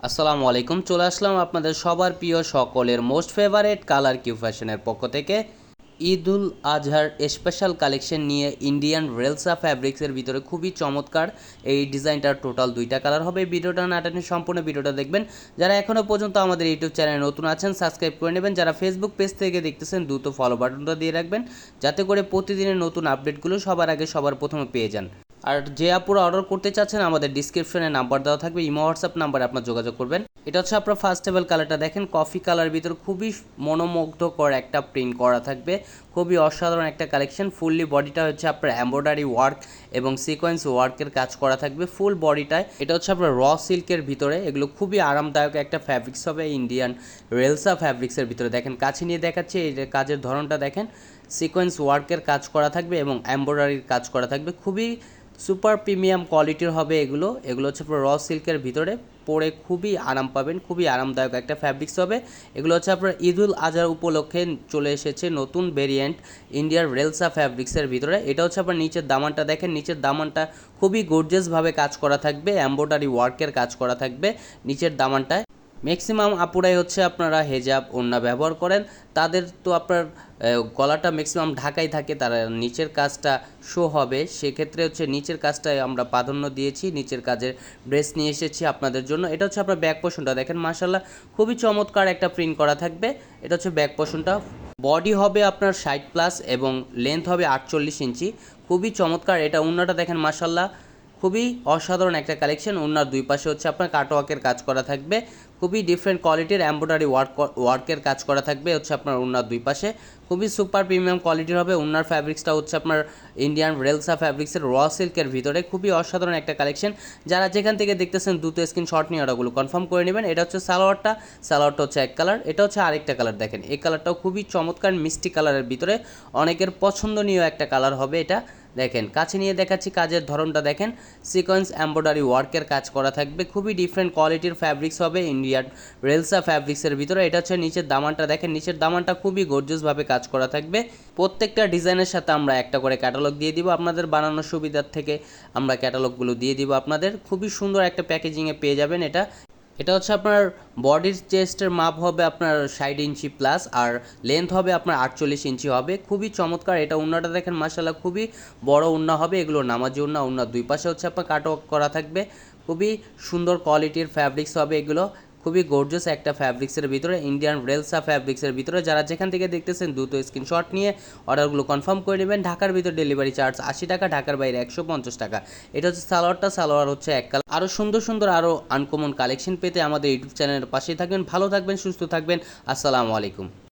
আসসালামু আলাইকুম। চলে আসলাম আপনাদের সবার প্রিয় সকলের মোস্ট ফেভারেট কালার কিউ ফ্যাশনের পক্ষ থেকে ঈদুল আজহার স্পেশাল কালেকশন নিয়ে ইন্ডিয়ান রেলসা ফ্যাব্রিক্সের ভিতরে খুবই চমৎকার এই ডিজাইনটার টোটাল দুইটা কালার হবে। ভিডিওটা না টেনে সম্পূর্ণ ভিডিওটা দেখবেন। যারা এখনও পর্যন্ত আমাদের ইউটিউব চ্যানেলে নতুন আছেন সাবস্ক্রাইব করে নেবেন। যারা ফেসবুক পেজ থেকে দেখতেছেন দ্রুত ফলো বাটনটা দিয়ে রাখবেন, যাতে করে প্রতিদিনের নতুন আপডেটগুলো সবার আগে সবার প্রথমে পেয়ে যান। আর যে আপুরা অর্ডার করতে চাচ্ছেন আমাদের ডিসক্রিপশনে নাম্বার দেওয়া থাকবে, ইমো হোয়াটসঅ্যাপ নাম্বারে আপনার যোগাযোগ করবেন। এটা হচ্ছে আপনার ফার্স্ট টেবল কালারটা দেখেন, কফি কালার ভিতর খুবই মনোমুগ্ধকর একটা প্রিন্ট করা থাকবে, খুবই অসাধারণ একটা কালেকশন। ফুললি বডিটা হচ্ছে আপনার এমব্রয়ডারি ওয়ার্ক এবং সিকোয়েন্স ওয়ার্কের কাজ করা থাকবে ফুল বডিটায়। এটা হচ্ছে আপনার র সিল্কের ভিতরে, এগুলো খুবই আরামদায়ক একটা ফ্যাব্রিক্স হবে ইন্ডিয়ান রেলসা ফ্যাব্রিক্সের ভিতরে। দেখেন কাছে নিয়ে দেখাচ্ছি, এই যে কাজের ধরনটা দেখেন, সিকোয়েন্স ওয়ার্কের কাজ করা থাকবে এবং এমব্রয়ডারির কাজ করা থাকবে, খুবই সুপার প্রিমিয়াম কোয়ালিটির হবে এগুলো। এগুলো হচ্ছে আপনার র সিল্কের ভিতরে, পরে খুবই আরাম পাবেন, খুবই আরামদায়ক একটা ফ্যাব্রিক্স হবে। এগুলো হচ্ছে আপনার ঈদুল আজহার উপলক্ষে চলে এসেছে নতুন ভেরিয়েন্ট ইন্ডিয়ার রেলসা ফ্যাব্রিক্সের ভিতরে। এটা হচ্ছে আপনার নিচের দামানটা দেখেন, নিচের দামানটা খুবই গর্জিয়াসভাবে কাজ করা থাকবে, এমব্রয়ডারি ওয়ার্কের কাজ করা থাকবে নিচের দামানটায়। ম্যাক্সিমাম আপুরাই হচ্ছে আপনারা হেজাব ওড়না ব্যবহার করেন, তাদের তো আপনার গলাটা ম্যাক্সিমাম ঢাকাই থাকে, তারা নিচের কাজটা শো হবে, সেক্ষেত্রে হচ্ছে নিচের কাজটায় আমরা প্রাধান্য দিয়েছি, নিচের কাজের ড্রেস নিয়ে এসেছি আপনাদের জন্য। এটা হচ্ছে আপনার ব্যাক পোর্শনটা দেখেন, মাশাআল্লাহ খুবই চমৎকার একটা প্রিন্ট করা থাকবে। এটা হচ্ছে ব্যাক পোর্শনটা, বডি হবে আপনার 60+ এবং লেন্থ হবে 48 ইঞ্চি, খুবই চমৎকার। এটা ওড়নাটা দেখেন, মাশাআল্লাহ খুবই অসাধারণ একটা কালেকশন। ওড়নার দুই পাশে হচ্ছে আপনার কাটওয়ার্কের কাজ করা থাকবে, খুবই ডিফারেন্ট কোয়ালিটির এমব্রয়ডারি ওয়ার্কের কাজ করা থাকবে হচ্ছে আপনার ওড়নার দুই পাশে, খুবই সুপার প্রিমিয়াম কোয়ালিটির হবে। ওড়নার ফ্যাব্রিক্সটা হচ্ছে আপনার ইন্ডিয়ান রেলসা ফ্যাব্রিক্সের র সিল্কের ভিতরে, খুবই অসাধারণ একটা কালেকশন। যারা যেখান থেকে দেখতেছেন দ্রুত স্ক্রিনশট নিয়ে অর্ডারগুলো কনফার্ম করে নেবেন। এটা হচ্ছে সালোয়ারটা হচ্ছে এক কালার, এটা হচ্ছে আরেকটা কালার দেখেন, এই কালারটাও খুবই চমৎকার মিষ্টি কালারের ভিতরে, অনেকের পছন্দনীয় একটা কালার হবে এটা। দেখেন কাছে নিয়ে দেখাচ্ছি, কাজের ধরনটা দেখেন, সিকোয়েন্স এমব্রয়ডারি ওয়ার্কের কাজ করা থাকবে, খুবই ডিফারেন্ট কোয়ালিটির ফ্যাব্রিক্স হবে ইন্ডিয়ান রেলসা ফ্যাব্রিক্সের ভিতরে। এটা হচ্ছে নিচের দামানটা দেখেন, নিচের দামানটা খুবই গর্জিয়াসভাবে কাজ করা থাকবে। প্রত্যেকটা ডিজাইনের সাথে আমরা একটা করে ক্যাটালগ দিয়ে দিব, আপনাদের বানানোর সুবিধার থেকে আমরা ক্যাটালগুলো দিয়ে দিব আপনাদের, খুবই সুন্দর একটা প্যাকেজিংয়ে পেয়ে যাবেন এটা। এটা হচ্ছে আপনার বডির চেস্টের মাপ হবে আপনার 60 ইঞ্চি প্লাস, আর লেন্থ হবে আপনার 48 ইঞ্চি হবে, খুবই চমৎকার। এটা ওড়নাটা দেখেন, মাশাআল্লাহ খুবই বড় ওড়না হবে, এগুলো নামাজি ওড়না, ওড়নার দুই পাশে হচ্ছে আপনার কাটওয়ার্ক করা থাকবে, খুবই সুন্দর কোয়ালিটির ফ্যাব্রিক্স হবে এগুলো, খুবই গর্জিয়াস একটা ফ্যাব্রিক্সের ভিতরে ইন্ডিয়ান রেলসা ফ্যাব্রিক্সের ভিতরে। যারা যেখান থেকে দেখতেছেন দ্রুত স্ক্রিনশট নিয়ে অর্ডারগুলো কনফার্ম করে নেবেন। ঢাকার ভিতর ডেলিভারি চার্জ 80 টাকা, ঢাকার বাইরে 150 টাকা। এটা হচ্ছে সালোয়ার হচ্ছে এক কালার। আরও সুন্দর সুন্দর আরও আনকমন কালেকশন পেতে আমাদের ইউটিউব চ্যানেলের পাশেই থাকবেন। ভালো থাকবেন, সুস্থ থাকবেন। আসসালামু আলাইকুম।